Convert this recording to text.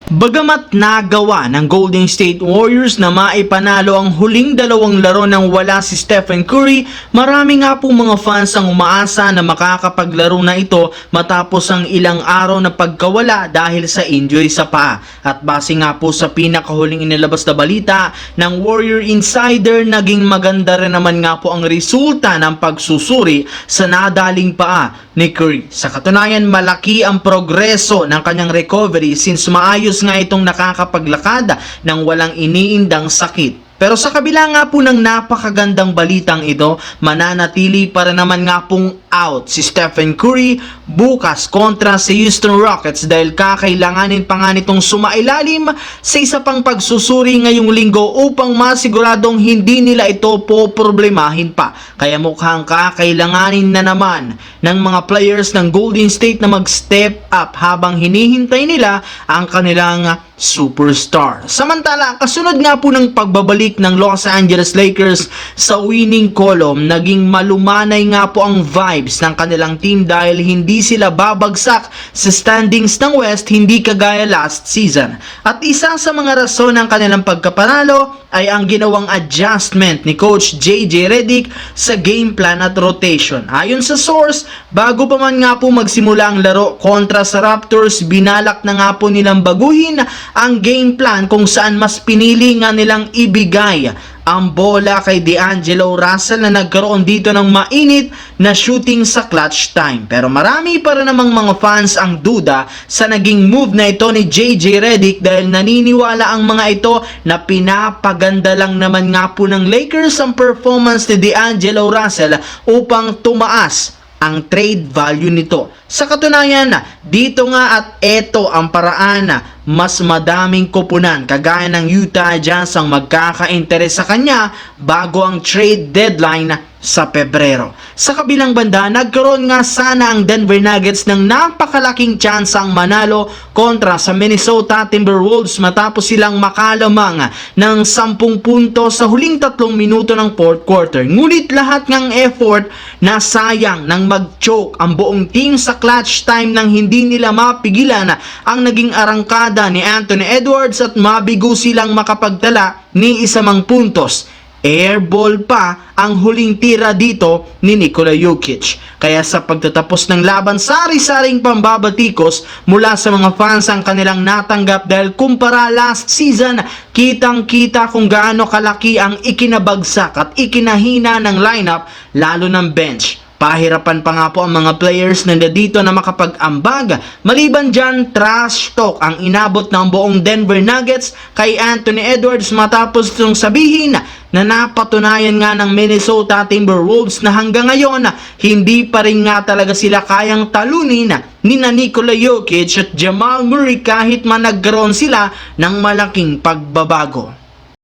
Bagamat nagawa ng Golden State Warriors na maipanalo ang huling dalawang laro nang wala si Stephen Curry, marami nga po mga fans ang umaasa na makakapaglaro na ito matapos ang ilang araw na pagkawala dahil sa injury sa paa. At base nga po sa pinakahuling inilabas na balita ng Warrior Insider, naging maganda rin naman nga po ang resulta ng pagsusuri sa nadaling paa ni Curry. Sa katunayan, malaki ang progreso ng kanyang recovery since maayos nga itong nakakapaglakad ng walang iniindang sakit. Pero sa kabila nga po ng napakagandang balitang ito, mananatili pa rin naman nga pong out si Stephen Curry bukas kontra sa Houston Rockets dahil kakailanganin pa nga nitong sumailalim sa isa pang pagsusuri ngayong linggo upang masiguradong hindi nila ito poproblemahin pa. Kaya mukhang kakailanganin na naman ng mga players ng Golden State na mag-step up habang hinihintay nila ang kanilang superstar. Samantala, kasunod nga po ng pagbabalik ng Los Angeles Lakers sa winning column, naging malumanay nga po ang vibes ng kanilang team dahil hindi sila babagsak sa standings ng West, hindi kagaya last season. At isa sa mga rason ng kanilang pagkapanalo ay ang ginawang adjustment ni Coach JJ Redick sa game plan at rotation. Ayon sa source, bago pa man nga po magsimula ang laro kontra sa Raptors, binalak na nga po nilang baguhin ang game plan kung saan mas pinili nga nilang ibigay ang bola kay D'Angelo Russell na nagkaroon dito ng mainit na shooting sa clutch time. Pero marami pa rin namang mga fans ang duda sa naging move na ito ni JJ Redick dahil naniniwala ang mga ito na pinapaganda lang naman nga po ng Lakers ang performance ni D'Angelo Russell upang tumaas ang trade value nito. Sa katunayan, dito nga at eto ang paraan na mas madaming kupunan kagaya ng Utah Jazz ang magkaka-interes sa kanya bago ang trade deadline sa Pebrero. Sa kabilang banda, nagkaroon nga sana ang Denver Nuggets ng napakalaking tsansang manalo kontra sa Minnesota Timberwolves matapos silang makalamang ng 10 puntos sa huling 3 minuto ng fourth quarter. Ngunit lahat ng effort na sayang nang mag-choke ang buong team sa clutch time nang hindi nila mapigilan ang naging arangkada ni Anthony Edwards at mabigo silang makapagtala ni 1 puntos. Airball pa ang huling tira dito ni Nikola Jokic. Kaya sa pagtatapos ng laban, sari-saring pambabatikos mula sa mga fans ang kanilang natanggap dahil kumpara last season, kitang-kita kung gaano kalaki ang ikinabagsak at ikinahina ng lineup lalo ng bench. Pahirapan pa nga po ang mga players na dito na makapag-ambag. Maliban dyan, trash talk ang inabot ng buong Denver Nuggets kay Anthony Edwards matapos itong sabihin na napatunayan nga ng Minnesota Timberwolves na hanggang ngayon hindi pa rin nga talaga sila kayang talunin ni Nikola Jokic at Jamal Murray kahit man nagkaroon sila ng malaking pagbabago.